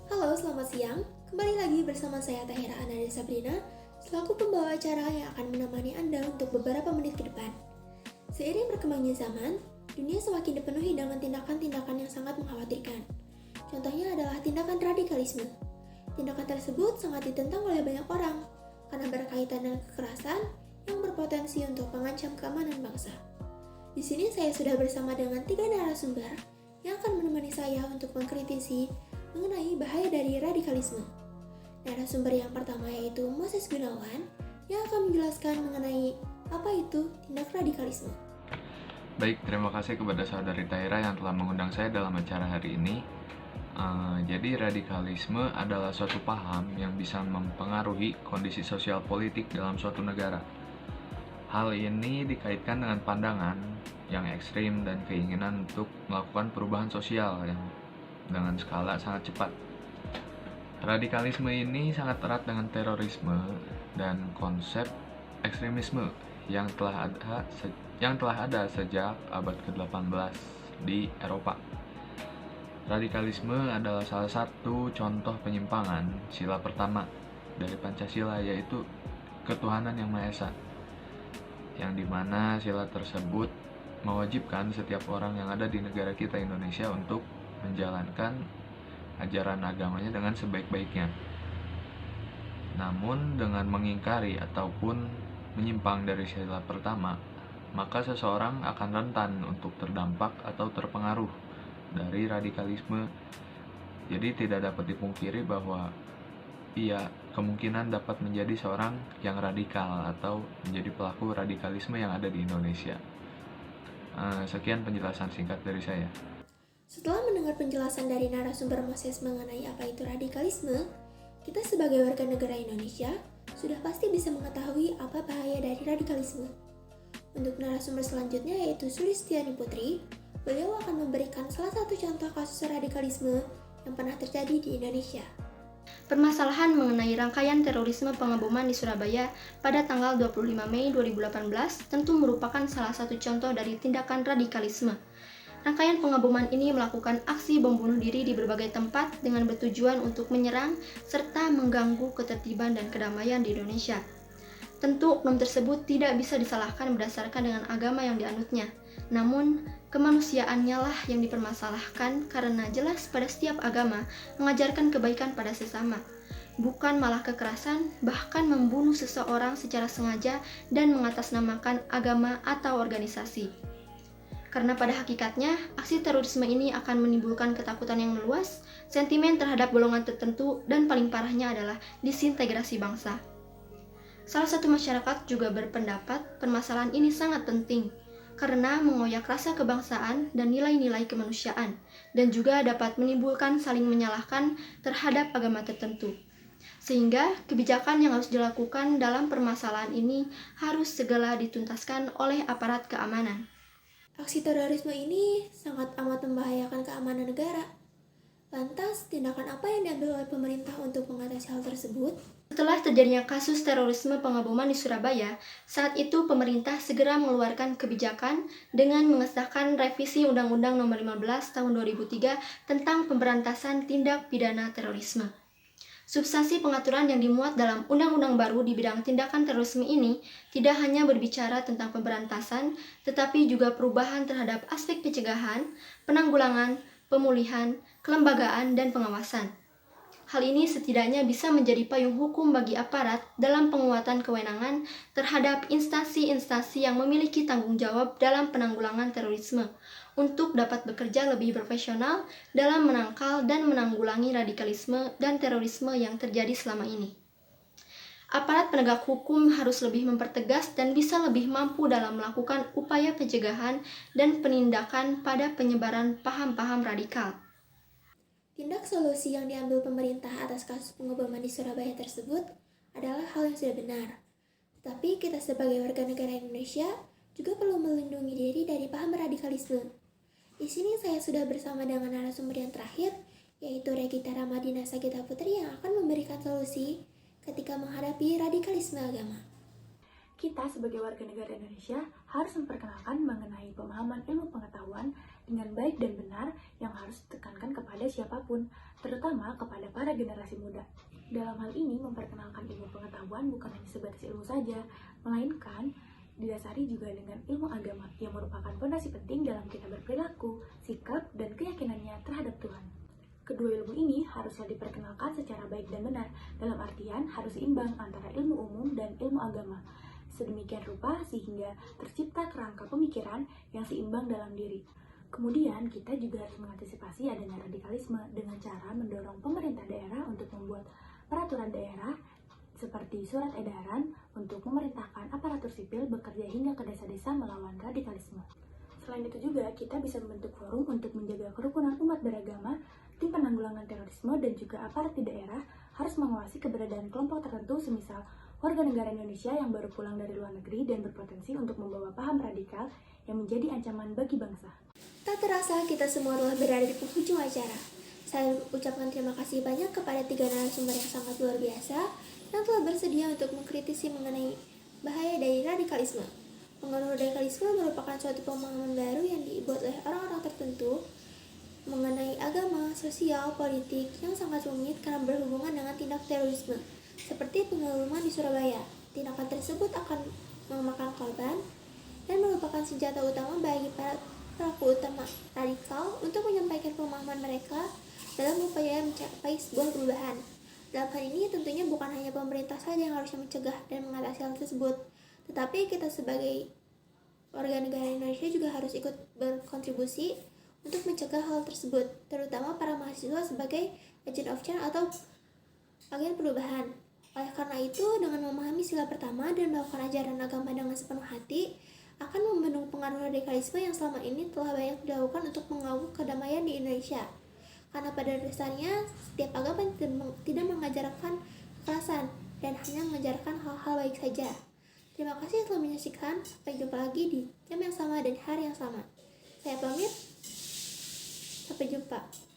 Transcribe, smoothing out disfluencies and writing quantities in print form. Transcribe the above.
Halo, selamat siang. Kembali lagi bersama saya Tahira Ananda Sabrina, selaku pembawa acara yang akan menemani Anda untuk beberapa menit ke depan. Seiring berkembangnya zaman, dunia semakin dipenuhi dengan tindakan-tindakan yang sangat mengkhawatirkan. Contohnya adalah tindakan radikalisme. Tindakan tersebut sangat ditentang oleh banyak orang, karena berkaitan dengan kekerasan yang berpotensi untuk mengancam keamanan bangsa. Di sini saya sudah bersama dengan 3 narasumber yang akan menemani saya untuk mengkritisi mengenai bahaya dari radikalisme. Narasumber yang pertama yaitu Moses Gunawan yang akan menjelaskan mengenai apa itu tindak radikalisme. Baik, terima kasih kepada saudari Taira yang telah mengundang saya dalam acara hari ini. Jadi radikalisme adalah suatu paham yang bisa mempengaruhi kondisi sosial politik dalam suatu negara. Hal ini dikaitkan dengan pandangan yang ekstrim dan keinginan untuk melakukan perubahan sosial yang dengan skala sangat cepat. Radikalisme ini sangat erat dengan terorisme dan konsep ekstremisme yang telah ada sejak abad ke-18 di Eropa. Radikalisme adalah salah satu contoh penyimpangan sila pertama dari Pancasila, yaitu ketuhanan yang Maha Esa, yang dimana sila tersebut mewajibkan setiap orang yang ada di negara kita Indonesia untuk menjalankan ajaran agamanya dengan sebaik-baiknya. Namun dengan mengingkari ataupun menyimpang dari sila pertama, maka seseorang akan rentan untuk terdampak atau terpengaruh dari radikalisme. Jadi tidak dapat dipungkiri bahwa kemungkinan dapat menjadi seorang yang radikal atau menjadi pelaku radikalisme yang ada di Indonesia. Sekian penjelasan singkat dari saya. Setelah mendengar penjelasan dari narasumber Moses mengenai apa itu radikalisme, kita sebagai warga negara Indonesia sudah pasti bisa mengetahui apa bahaya dari radikalisme. Untuk narasumber selanjutnya yaitu Sulistiani Putri, beliau akan memberikan salah satu contoh kasus radikalisme yang pernah terjadi di Indonesia. Permasalahan mengenai rangkaian terorisme pengeboman di Surabaya pada tanggal 25 Mei 2018 tentu merupakan salah satu contoh dari tindakan radikalisme. Rangkaian pengeboman ini melakukan aksi bom bunuh diri di berbagai tempat dengan bertujuan untuk menyerang serta mengganggu ketertiban dan kedamaian di Indonesia. Tentu oknum tersebut tidak bisa disalahkan berdasarkan dengan agama yang dianutnya. Namun, kemanusiaannya lah yang dipermasalahkan karena jelas pada setiap agama mengajarkan kebaikan pada sesama. Bukan malah kekerasan, bahkan membunuh seseorang secara sengaja dan mengatasnamakan agama atau organisasi. Karena pada hakikatnya, aksi terorisme ini akan menimbulkan ketakutan yang meluas, sentimen terhadap golongan tertentu, dan paling parahnya adalah disintegrasi bangsa. Salah satu masyarakat juga berpendapat permasalahan ini sangat penting, karena mengoyak rasa kebangsaan dan nilai-nilai kemanusiaan, dan juga dapat menimbulkan saling menyalahkan terhadap agama tertentu. Sehingga kebijakan yang harus dilakukan dalam permasalahan ini harus segera dituntaskan oleh aparat keamanan. Aksi terorisme ini sangat amat membahayakan keamanan negara. Lantas, tindakan apa yang diambil oleh pemerintah untuk mengatasi hal tersebut? Setelah terjadinya kasus terorisme pengeboman di Surabaya, saat itu pemerintah segera mengeluarkan kebijakan dengan mengesahkan revisi Undang-Undang Nomor 15 Tahun 2003 tentang pemberantasan tindak pidana terorisme. Substansi pengaturan yang dimuat dalam undang-undang baru di bidang tindakan terorisme ini tidak hanya berbicara tentang pemberantasan, tetapi juga perubahan terhadap aspek pencegahan, penanggulangan, pemulihan, kelembagaan, dan pengawasan. Hal ini setidaknya bisa menjadi payung hukum bagi aparat dalam penguatan kewenangan terhadap instansi-instansi yang memiliki tanggung jawab dalam penanggulangan terorisme untuk dapat bekerja lebih profesional dalam menangkal dan menanggulangi radikalisme dan terorisme yang terjadi selama ini. Aparat penegak hukum harus lebih mempertegas dan bisa lebih mampu dalam melakukan upaya pencegahan dan penindakan pada penyebaran paham-paham radikal. Tindak solusi yang diambil pemerintah atas kasus pengeboman di Surabaya tersebut adalah hal yang sudah benar. Tetapi kita sebagai warga negara Indonesia juga perlu melindungi diri dari paham radikalisme. Di sini saya sudah bersama dengan narasumber yang terakhir, yaitu Regita Ramadina Sagita Putri yang akan memberikan solusi ketika menghadapi radikalisme agama. Kita sebagai warga negara Indonesia harus memperkenalkan mengenai pemahaman ilmu pengetahuan dengan baik dan benar yang harus ditekankan kepada siapapun, terutama kepada para generasi muda. Dalam hal ini, memperkenalkan ilmu pengetahuan bukan hanya sebatas ilmu saja, melainkan didasari juga dengan ilmu agama yang merupakan fondasi penting dalam kita berperilaku, sikap, dan keyakinannya terhadap Tuhan. Kedua ilmu ini haruslah diperkenalkan secara baik dan benar, dalam artian harus seimbang antara ilmu umum dan ilmu agama. Sedemikian rupa sehingga tercipta kerangka pemikiran yang seimbang dalam diri. Kemudian kita juga harus mengantisipasi adanya radikalisme dengan cara mendorong pemerintah daerah untuk membuat peraturan daerah seperti surat edaran untuk memerintahkan aparatur sipil bekerja hingga ke desa-desa melawan radikalisme. Selain itu juga kita bisa membentuk forum untuk menjaga kerukunan umat beragama, tim penanggulangan terorisme dan juga aparat di daerah harus mengawasi keberadaan kelompok tertentu semisal warga negara Indonesia yang baru pulang dari luar negeri dan berpotensi untuk membawa paham radikal yang menjadi ancaman bagi bangsa. Tak terasa kita semua telah berada di penghujung acara. Saya ucapkan terima kasih banyak kepada 3 narasumber yang sangat luar biasa yang telah bersedia untuk mengkritisi mengenai bahaya dari radikalisme. Pengaruh radikalisme merupakan suatu pemahaman baru yang dibuat oleh orang-orang tertentu mengenai agama, sosial, politik yang sangat rumit karena berhubungan dengan tindak terorisme, seperti pengeboman di Surabaya. Tindakan tersebut akan memakan korban dan merupakan senjata utama bagi para pelaku utama radikal untuk menyampaikan pemahaman mereka dalam upaya mencapai sebuah perubahan. Dalam hal ini tentunya bukan hanya pemerintah saja yang harusnya mencegah dan mengatasi hal tersebut, tetapi kita sebagai warga negara Indonesia juga harus ikut berkontribusi untuk mencegah hal tersebut, terutama para mahasiswa sebagai agent of change atau agen perubahan. Oleh karena itu, dengan memahami sila pertama dan melakukan ajaran agama dengan sepenuh hati, akan membendung pengaruh radikalisme yang selama ini telah banyak dilakukan untuk mengganggu kedamaian di Indonesia. Karena pada dasarnya, setiap agama tidak mengajarkan kekerasan dan hanya mengajarkan hal-hal baik saja. Terima kasih telah menyaksikan. Sampai jumpa lagi di jam yang sama dan hari yang sama. Saya pamit. Sampai jumpa.